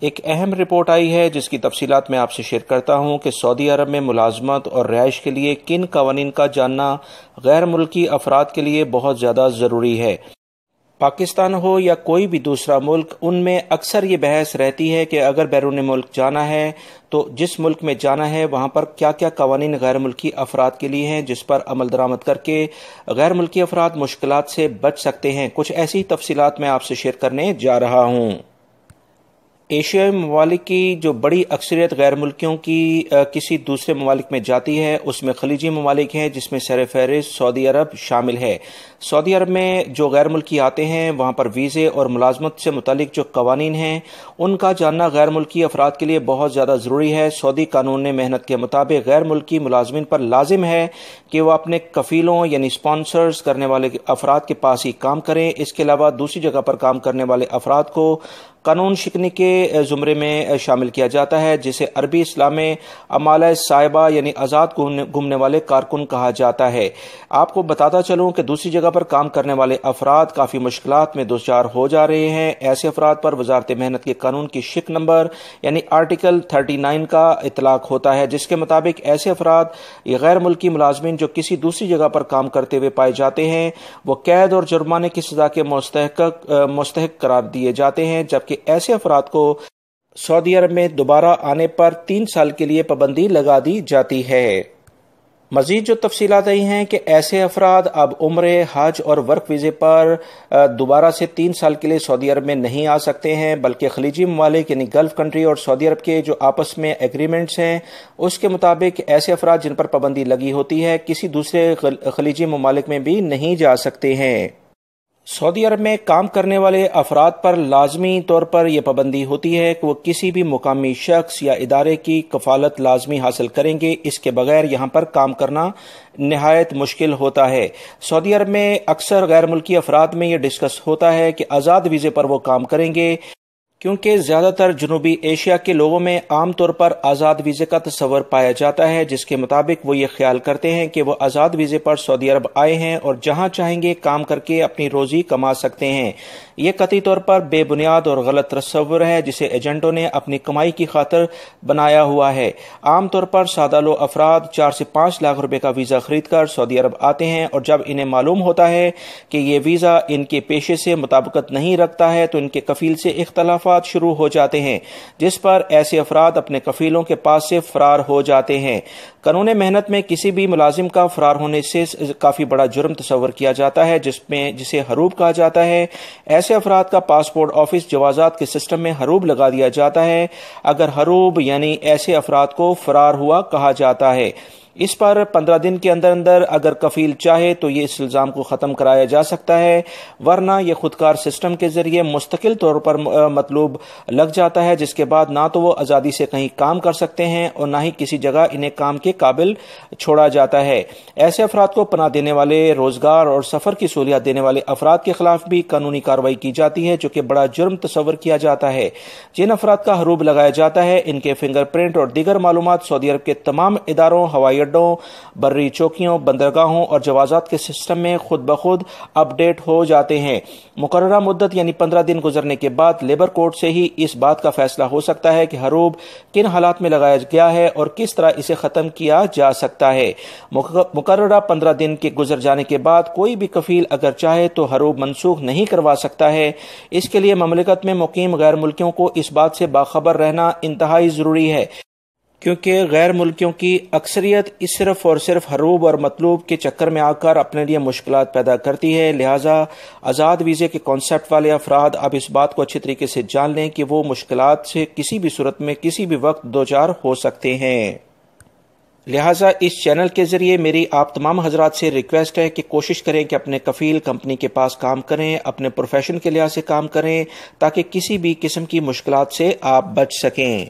ایک اہم رپورٹ آئی ہے جس کی تفصیلات میں آپ سے شیئر کرتا ہوں کہ سعودی عرب میں ملازمت اور رہائش کے لیے کن قوانین کا جاننا غیر ملکی افراد کے لیے بہت زیادہ ضروری ہے۔ پاکستان ہو یا کوئی بھی دوسرا ملک، ان میں اکثر یہ بحث رہتی ہے کہ اگر بیرون ملک جانا ہے تو جس ملک میں جانا ہے وہاں پر کیا کیا قوانین غیر ملکی افراد کے لیے ہیں جس پر عمل درآمد کر کے غیر ملکی افراد مشکلات سے بچ سکتے ہیں۔ کچھ ایسی تفصیلات میں آپ سے شیئر کرنے جا رہا ہوں۔ ایشیائی ممالک کی جو بڑی اکثریت غیر ملکیوں کی کسی دوسرے ممالک میں جاتی ہے، اس میں خلیجی ممالک ہیں جس میں سر فہرست سعودی عرب شامل ہے۔ سعودی عرب میں جو غیر ملکی آتے ہیں وہاں پر ویزے اور ملازمت سے متعلق جو قوانین ہیں ان کا جاننا غیر ملکی افراد کے لیے بہت زیادہ ضروری ہے۔ سعودی قانون محنت کے مطابق غیر ملکی ملازمین پر لازم ہے کہ وہ اپنے کفیلوں یعنی اسپانسرز کرنے والے افراد کے پاس ہی کام کریں۔ اس کے علاوہ دوسری جگہ پر کام کرنے والے افراد کو قانون شکنی کے زمرے میں شامل کیا جاتا ہے، جسے عربی اسلام میں عمالہ صائبہ یعنی آزاد گھومنے والے کارکن کہا جاتا ہے۔ آپ کو بتاتا چلوں کہ دوسری جگہ پر کام کرنے والے افراد کافی مشکلات میں دوچار ہو جا رہے ہیں۔ ایسے افراد پر وزارت محنت کے قانون کی شق نمبر یعنی آرٹیکل 39 کا اطلاق ہوتا ہے، جس کے مطابق ایسے افراد یہ غیر ملکی ملازمین جو کسی دوسری جگہ پر کام کرتے ہوئے پائے جاتے ہیں وہ قید اور جرمانے کی سزا کے مستحق قرار دیے جاتے ہیں، جبکہ ایسے افراد کو سعودی عرب میں دوبارہ آنے پر 3 سال کے لیے پابندی لگا دی جاتی ہے۔ مزید جو تفصیلات آئی ہیں کہ ایسے افراد اب عمرے، حج اور ورک ویزے پر دوبارہ سے 3 سال کے لیے سعودی عرب میں نہیں آ سکتے ہیں، بلکہ خلیجی ممالک یعنی گلف کنٹری اور سعودی عرب کے جو آپس میں ایگریمنٹس ہیں اس کے مطابق ایسے افراد جن پر پابندی لگی ہوتی ہے کسی دوسرے خلیجی ممالک میں بھی نہیں جا سکتے ہیں۔ سعودی عرب میں کام کرنے والے افراد پر لازمی طور پر یہ پابندی ہوتی ہے کہ وہ کسی بھی مقامی شخص یا ادارے کی کفالت لازمی حاصل کریں گے، اس کے بغیر یہاں پر کام کرنا نہایت مشکل ہوتا ہے۔ سعودی عرب میں اکثر غیر ملکی افراد میں یہ ڈسکس ہوتا ہے کہ آزاد ویزے پر وہ کام کریں گے، کیونکہ زیادہ تر جنوبی ایشیا کے لوگوں میں عام طور پر آزاد ویزے کا تصور پایا جاتا ہے، جس کے مطابق وہ یہ خیال کرتے ہیں کہ وہ آزاد ویزے پر سعودی عرب آئے ہیں اور جہاں چاہیں گے کام کر کے اپنی روزی کما سکتے ہیں۔ یہ قطعی طور پر بے بنیاد اور غلط تصور ہے جسے ایجنٹوں نے اپنی کمائی کی خاطر بنایا ہوا ہے۔ عام طور پر سادہ لو افراد 4 سے 5 لاکھ روپے کا ویزا خرید کر سعودی عرب آتے ہیں، اور جب انہیں معلوم ہوتا ہے کہ یہ ویزا ان کے پیشے سے مطابقت نہیں رکھتا ہے تو ان کے کفیل سے اختلافات شروع ہو جاتے ہیں، جس پر ایسے افراد اپنے کفیلوں کے پاس سے فرار ہو جاتے ہیں۔ قانون محنت میں کسی بھی ملازم کا فرار ہونے سے کافی بڑا جرم تصور کیا جاتا ہے، جسے حروب کہا جاتا ہے۔ ایسے افراد کا پاسپورٹ آفس جوازات کے سسٹم میں حروب لگا دیا جاتا ہے، اگر حروب یعنی ایسے افراد کو فرار ہوا کہا جاتا ہے۔ اس پر 15 دن کے اندر اگر کفیل چاہے تو یہ اس الزام کو ختم کرایا جا سکتا ہے، ورنہ یہ خودکار سسٹم کے ذریعے مستقل طور پر مطلوب لگ جاتا ہے، جس کے بعد نہ تو وہ آزادی سے کہیں کام کر سکتے ہیں اور نہ ہی کسی جگہ انہیں کام کے قابل چھوڑا جاتا ہے۔ ایسے افراد کو پناہ دینے والے، روزگار اور سفر کی سہولیات دینے والے افراد کے خلاف بھی قانونی کارروائی کی جاتی ہے، جو کہ بڑا جرم تصور کیا جاتا ہے۔ جن افراد کا حروب لگایا جاتا ہے ان کے فنگر پرنٹ اور دیگر معلومات سعودی عرب کے تمام اداروں، ہوائی اڈوں، بری چوکیوں، بندرگاہوں اور جوازات کے سسٹم میں خود بخود اپ ڈیٹ ہو جاتے ہیں۔ مقررہ مدت یعنی 15 دن گزرنے کے بعد لیبر کورٹ سے ہی اس بات کا فیصلہ ہو سکتا ہے کہ حروب کن حالات میں لگایا گیا ہے اور کس طرح اسے ختم کیا جا سکتا ہے۔ مقررہ 15 دن کے گزر جانے کے بعد کوئی بھی کفیل اگر چاہے تو حروب منسوخ نہیں کروا سکتا ہے۔ اس کے لیے مملکت میں مقیم غیر ملکیوں کو اس بات سے باخبر رہنا انتہائی ضروری ہے، کیونکہ غیر ملکیوں کی اکثریت صرف اور صرف حروب اور مطلوب کے چکر میں آ کر اپنے لیے مشکلات پیدا کرتی ہے۔ لہٰذا آزاد ویزے کے کانسیپٹ والے افراد اب اس بات کو اچھی طریقے سے جان لیں کہ وہ مشکلات سے کسی بھی صورت میں کسی بھی وقت دوچار ہو سکتے ہیں۔ لہٰذا اس چینل کے ذریعے میری آپ تمام حضرات سے ریکویسٹ ہے کہ کوشش کریں کہ اپنے کفیل کمپنی کے پاس کام کریں، اپنے پروفیشن کے لحاظ سے کام کریں، تاکہ کسی بھی قسم کی مشکلات سے آپ بچ سکیں۔